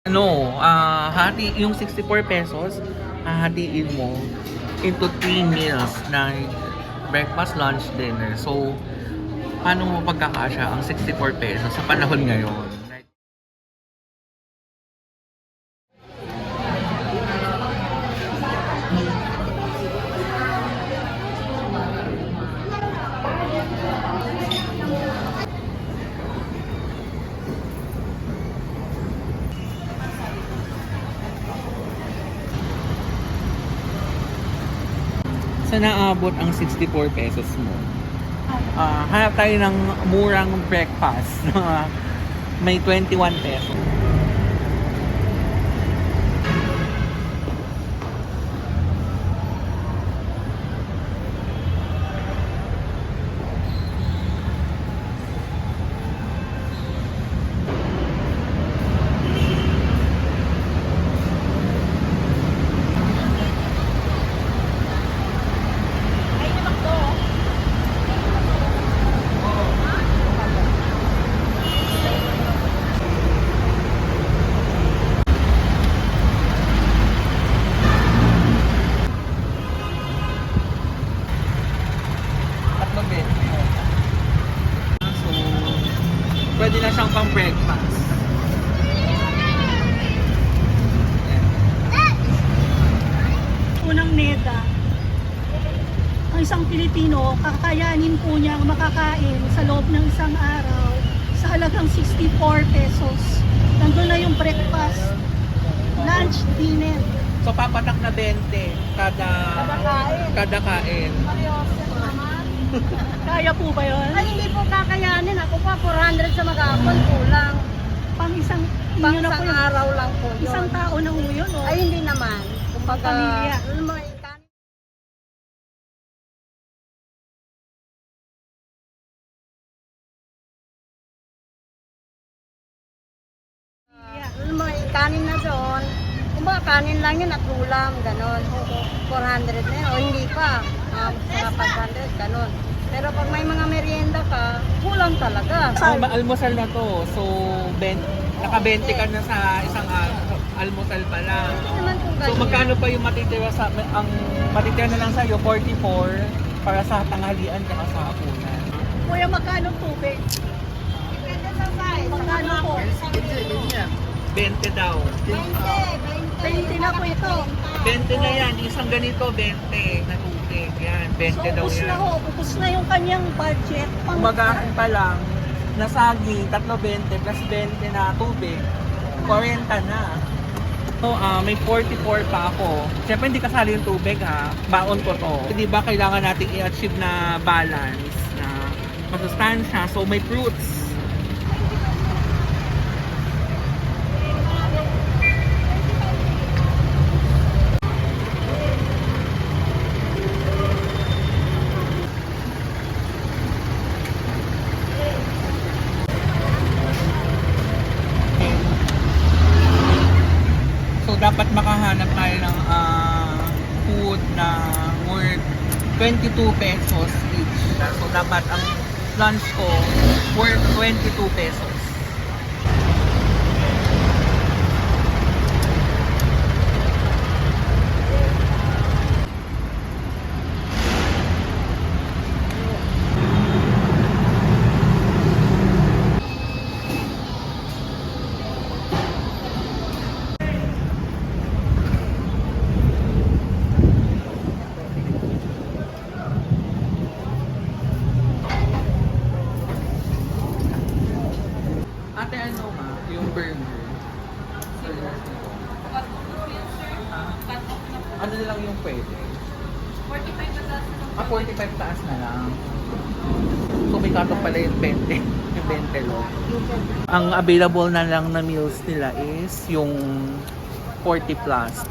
Yung 64 pesos, hahatiin mo into 3 meals na breakfast, lunch, dinner. So, paano mo pagkakasya ang 64 pesos sa panahon ngayon? Sa naabot ang 64 pesos mo, hanap tayo ng murang breakfast na may 21 pesos. So, pwede na siyang pang breakfast. Unang NEDA, ang isang Pilipino, kakayanin po niyang makakain sa loob ng isang araw sa halagang 64 pesos. Nandun na yung breakfast, lunch, dinner. So, papatak na 20 kada kain. Kaya po ba yun? Ay, hindi po kakayanin. Ako pa, 400 sa maghapon, kulang. Pang isang, Pang yun na po isang yun. araw lang po yun. Isang tao na po yun, oh. Ay, hindi naman. Kumbaga, Pamilya. alam mo, kanin. Alam mo, kanin na doon. Kumbaga, kanin lang yun at ulam, ganon. 400 na yun, o hindi pa. Mga 500, ganon. Pero pag may mga merienda ka, kulang talaga. Almusal na to. So, naka-20 ka na sa isang almusal pa lang. Hindi naman kung So, ganyan. magkano pa yung matitira ang matitira na lang sa'yo? 44 para sa tanghalian ka sa hapunan. Kuya, magkano tubig? Depende sa size. Magkano po? 20 daw. 20 na po ito. 20 na yan. Isang ganito, 20 na tubig. Yan, 20 So, daw ubus yan. na ho. Ubus na yung kanyang budget. Kumagahan pa lang, nasagi, 3.20 plus 20 na tubig, 40 na. So, may 44 pa ako. Siyempre, hindi kasali yung tubig ha. Baon ko to. Di ba kailangan natin i-achieve na balance na masustansya. So, may fruits. So, dapat makahanap tayo ng food na worth 22 pesos each. So, dapat ang lunch ko worth 22 pesos. Ate, ano ma? Yung burger. Ano na lang yung pwede? 45 taas na lang. So may katok pala yung 20. Yung 20 lo. Ang available na lang na meals nila is yung 40 plus.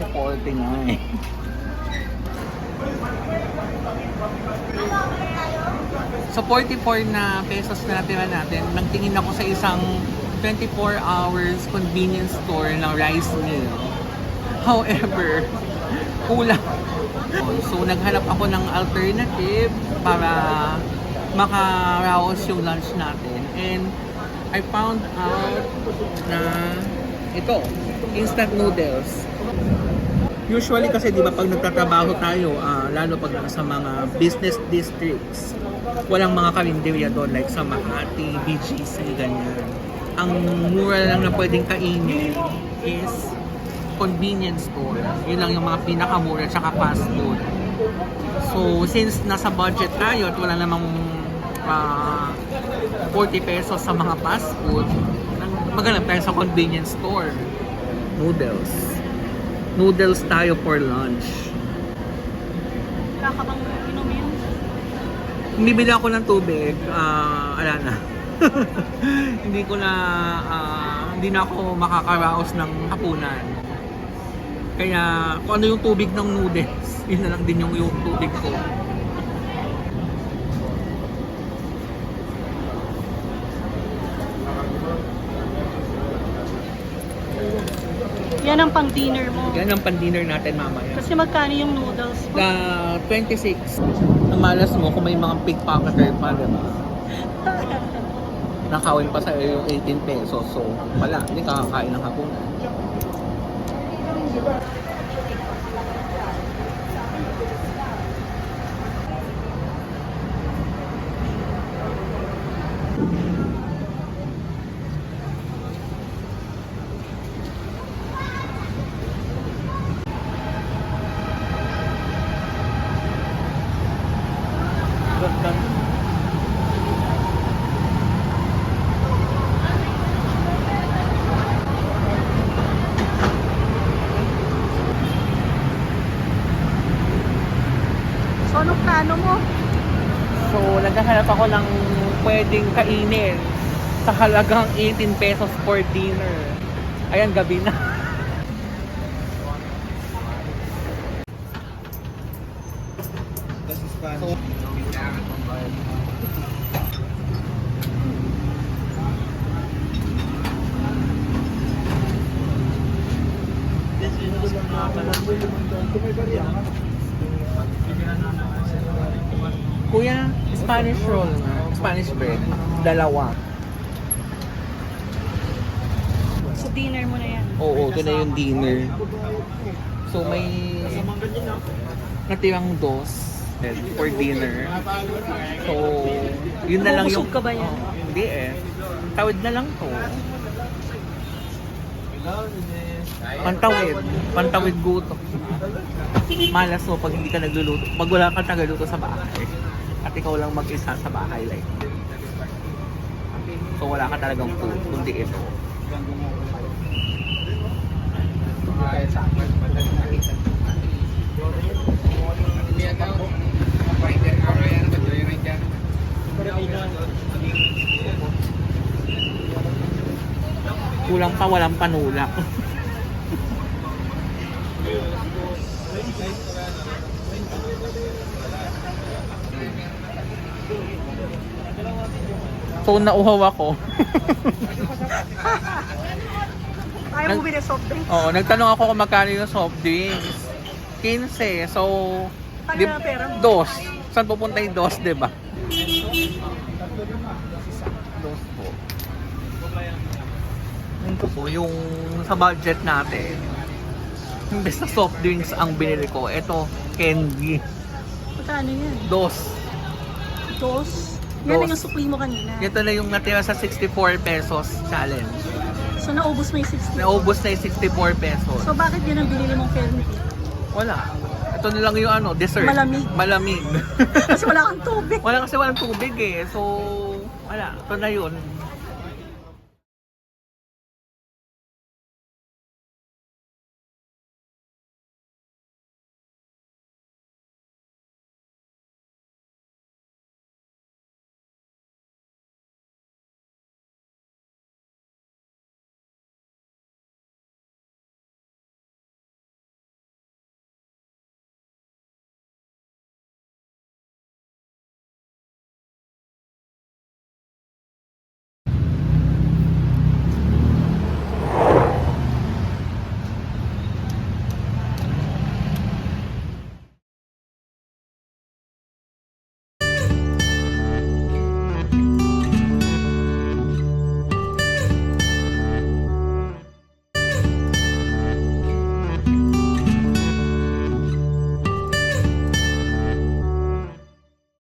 Supporting nga eh. So 44 na pesos na natira natin, nagtingin ako sa isang 24 hours convenience store ng rice mill. However, kulang. So naghanap ako ng alternative para makaraos yung lunch natin. And I found out na ito, instant noodles. Usually kasi di ba pag nagtatrabaho tayo, lalo pag sa mga business districts, walang mga karinderya doon like sa Makati, BGC, ganyan. Ang mura lang na pwedeng kainin is convenience store. Yun lang yung mga pinakamura tsaka fast food. So since nasa budget tayo at wala namang 40 pesos sa mga fast food, maghanap tayo sa convenience store. Noodles tayo for lunch. Wala ka bang inumin? Bibili ako ng tubig, ala na. hindi na ako makakaraos ng hapunan. Kaya kung ano yung tubig ng noodles, yun na lang din yung tubig ko. Yan ang pang dinner mo. Yan ang pan-dinner natin mamaya. Kasi magkano yung noodles mo? 26. Ang malas mo kung may mga pickpocketer pa, diba? Nakawin pa sa yung 18 pesos. So, wala. Hindi kakakain ng hapunan. So, anong plano mo? So, naghahanap ako ng pwedeng kainin sa halagang 18 pesos for dinner. Ayan, gabi na. So, Kuya, Spanish roll nga. Spanish bread. Dalawa. So, dinner mo na yan. Oo, ito na yung dinner. So, may natirang dos for dinner. So, yun na lang yung... Mabubusog ka ba yan? Oh, hindi eh. Tawid na lang to. Pantawid gutom. Malas mo pag hindi ka nagluluto. Pag wala kang tagaluto sa bahay. At ikaw lang mag-isa sa bahay like. So wala ka talagang food, kundi ito. Kulang pa, walang panulak. So nauhaw ako. Ayaw mo bin soft drinks? Oo, nagtanong ako kung magkano yung soft drinks. 15. So, Paano na pera mo? dos. Saan pupunta yung dos, diba? Dos po. So, yung sa budget natin, imbes na soft drinks ang binili ko, ito, candy. Magkano yan? Dos. Dos? Yan na Dos. yung sukli mo kanina. Ito na yung natira sa 64 pesos challenge. So, naubos mo yung 60. Naubos na yung 64 pesos. So, bakit yan ang binili mong candy? Wala. Ito na lang yung dessert. Malamig. Malamig. Kasi wala kang tubig. Wala kasi walang tubig eh. So, wala. Ito na yun.